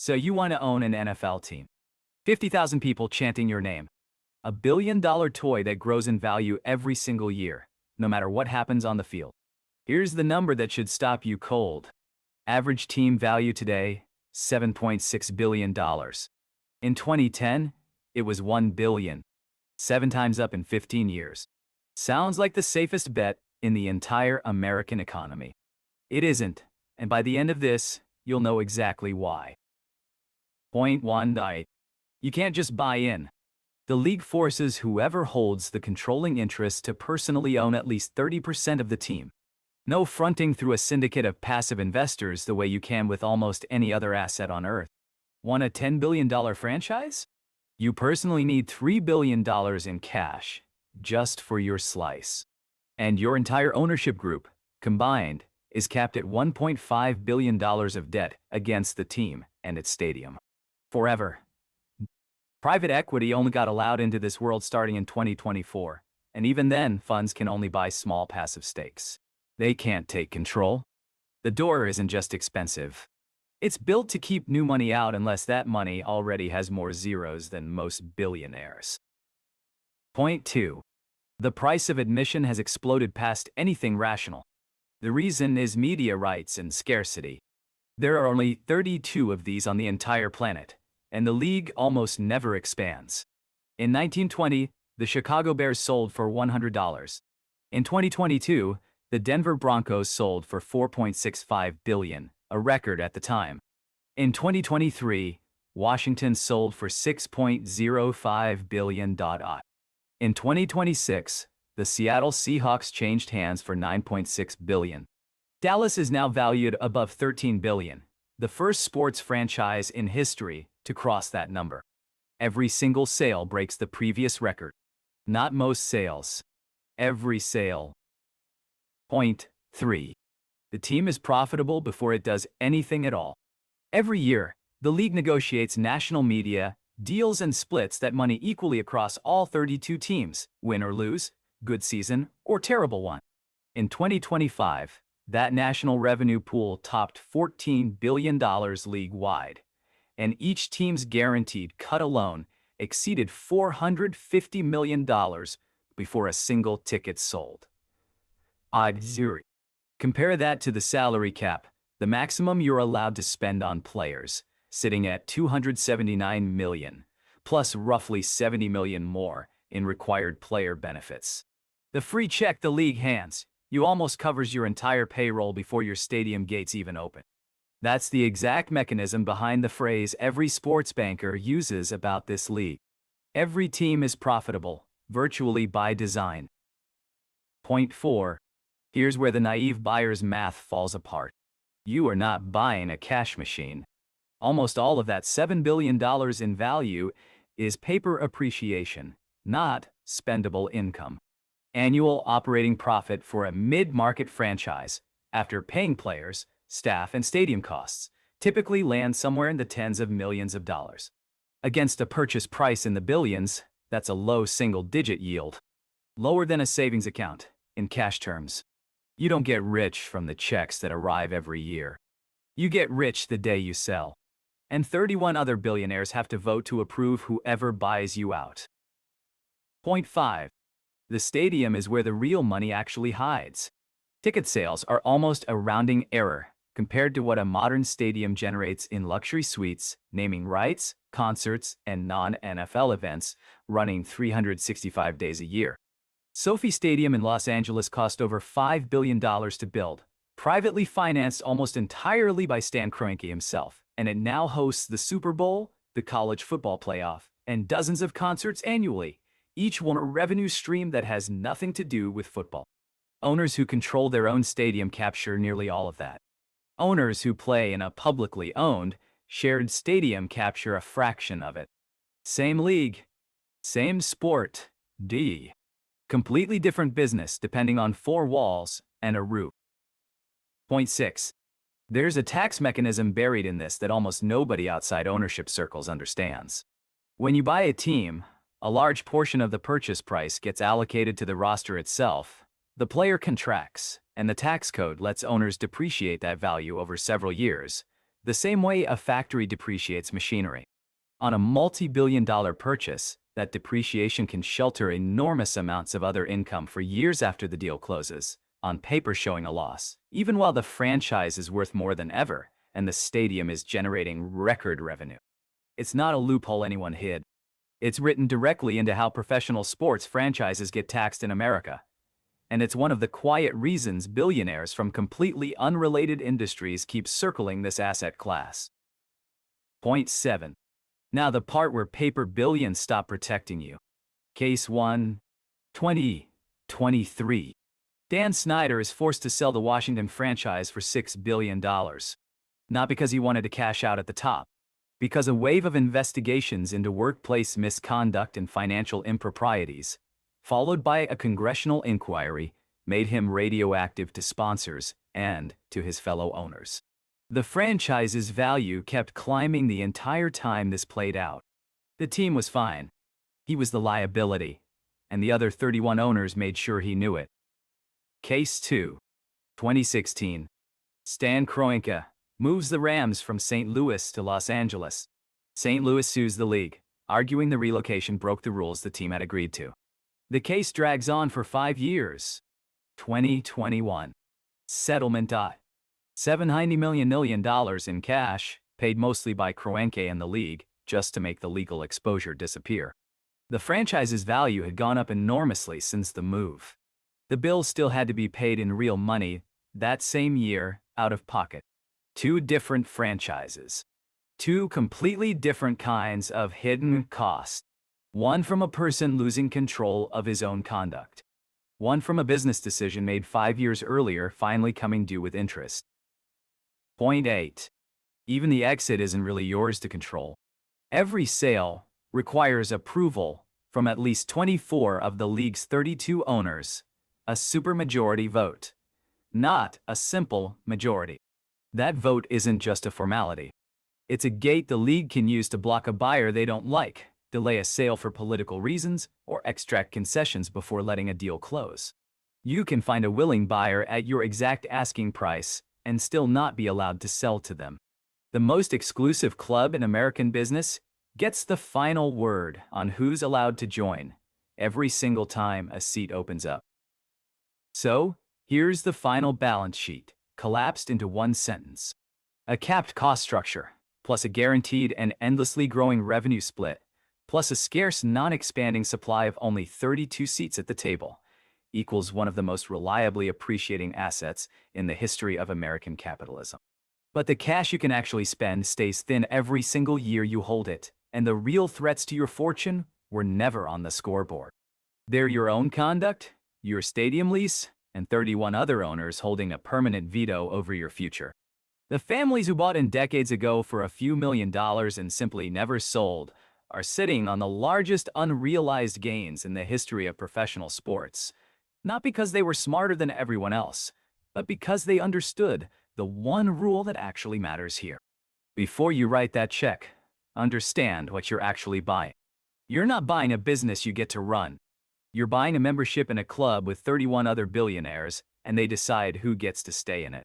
So you want to own an NFL team. 50,000 people chanting your name. A billion-dollar toy that grows in value every single year, no matter what happens on the field. Here's the number that should stop you cold. Average team value today, $7.6 billion. In 2010, it was $1 billion. 7 times up in 15 years. Sounds like the safest bet in the entire American economy. It isn't, and by the end of this, you'll know exactly why. Point 1. You can't just buy in. The league forces whoever holds the controlling interest to personally own at least 30% of the team. No fronting through a syndicate of passive investors the way you can with almost any other asset on Earth. Want a $10 billion franchise? You personally need $3 billion in cash, just for your slice. And your entire ownership group, combined, is capped at $1.5 billion of debt against the team and its stadium. Forever. Private equity only got allowed into this world starting in 2024, and even then, funds can only buy small passive stakes. They can't take control. The door isn't just expensive. It's built to keep new money out unless that money already has more zeros than most billionaires. Point 2. The price of admission has exploded past anything rational. The reason is media rights and scarcity. There are only 32 of these on the entire planet, and the league almost never expands. In 1920, the Chicago Bears sold for $100. In 2022, the Denver Broncos sold for $4.65 billion, a record at the time. In 2023, Washington sold for $6.05 billion. In 2026, the Seattle Seahawks changed hands for $9.6 billion. Dallas is now valued above $13 billion, the first sports franchise in history to cross that number. Every single sale breaks the previous record. Not most sales. Every sale. Point 3. The team is profitable before it does anything at all. Every year, the league negotiates national media, deals and splits that money equally across all 32 teams, win or lose, good season or terrible one. In 2025, that national revenue pool topped $14 billion league-wide, and each team's guaranteed cut alone exceeded $450 million before a single ticket sold. Odd zero. Compare that to the salary cap, the maximum you're allowed to spend on players, sitting at $279 million, plus roughly $70 million more in required player benefits. The free check the league hands you almost covers your entire payroll before your stadium gates even open. That's the exact mechanism behind the phrase every sports banker uses about this league. Every team is profitable, virtually by design. Point 4. Here's where the naive buyer's math falls apart. You are not buying a cash machine. Almost all of that $7 billion in value is paper appreciation, not spendable income. Annual operating profit for a mid-market franchise, after paying players, staff, and stadium costs, typically lands somewhere in the tens of millions of dollars. Against a purchase price in the billions, that's a low single-digit yield. Lower than a savings account, in cash terms. You don't get rich from the checks that arrive every year. You get rich the day you sell. And 31 other billionaires have to vote to approve whoever buys you out. Point 5. The stadium is where the real money actually hides. Ticket sales are almost a rounding error compared to what a modern stadium generates in luxury suites, naming rights, concerts, and non-NFL events running 365 days a year. SoFi Stadium in Los Angeles cost over $5 billion to build, privately financed almost entirely by Stan Kroenke himself, and it now hosts the Super Bowl, the college football playoff, and dozens of concerts annually, each one a revenue stream that has nothing to do with football. Owners who control their own stadium capture nearly all of that. Owners who play in a publicly owned, shared stadium capture a fraction of it. Same league, same sport, completely different business depending on 4 walls and a roof. Point 6. There's a tax mechanism buried in this that almost nobody outside ownership circles understands. When you buy a team, a large portion of the purchase price gets allocated to the roster itself. The player contracts, and the tax code lets owners depreciate that value over several years, the same way a factory depreciates machinery. On a multi-billion-dollar purchase, that depreciation can shelter enormous amounts of other income for years after the deal closes, on paper showing a loss, even while the franchise is worth more than ever and the stadium is generating record revenue. It's not a loophole anyone hid. It's written directly into how professional sports franchises get taxed in America. And it's one of the quiet reasons billionaires from completely unrelated industries keep circling this asset class. Point 7. Now the part where paper billions stop protecting you. Case 1. 2023. Dan Snyder is forced to sell the Washington franchise for $6 billion. Not because he wanted to cash out at the top. Because a wave of investigations into workplace misconduct and financial improprieties, followed by a congressional inquiry, made him radioactive to sponsors and to his fellow owners. The franchise's value kept climbing the entire time this played out. The team was fine. He was the liability, and the other 31 owners made sure he knew it. Case 2. 2016. Stan Kroenke moves the Rams from St. Louis to Los Angeles. St. Louis sues the league, arguing the relocation broke the rules the team had agreed to. The case drags on for 5 years. 2021. Settlement. $790 million in cash, paid mostly by Kroenke and the league, just to make the legal exposure disappear. The franchise's value had gone up enormously since the move. The bill still had to be paid in real money that same year, out of pocket. 2 different franchises. 2 completely different kinds of hidden cost. One from a person losing control of his own conduct. One from a business decision made 5 years earlier finally coming due with interest. Point 8. Even the exit isn't really yours to control. Every sale requires approval from at least 24 of the league's 32 owners, a supermajority vote, not a simple majority. That vote isn't just a formality. It's a gate the league can use to block a buyer they don't like, delay a sale for political reasons, or extract concessions before letting a deal close. You can find a willing buyer at your exact asking price and still not be allowed to sell to them. The most exclusive club in American business gets the final word on who's allowed to join every single time a seat opens up. So, here's the final balance sheet, collapsed into one sentence. A capped cost structure, plus a guaranteed and endlessly growing revenue split, plus a scarce non-expanding supply of only 32 seats at the table, equals one of the most reliably appreciating assets in the history of American capitalism. But the cash you can actually spend stays thin every single year you hold it, and the real threats to your fortune were never on the scoreboard. They're your own conduct, your stadium lease, and 31 other owners holding a permanent veto over your future. The families who bought in decades ago for a few $1,000,000 and simply never sold are sitting on the largest unrealized gains in the history of professional sports, not because they were smarter than everyone else, but because they understood the one rule that actually matters here. Before you write that check, understand what you're actually buying. You're not buying a business you get to run. You're buying a membership in a club with 31 other billionaires, and they decide who gets to stay in it.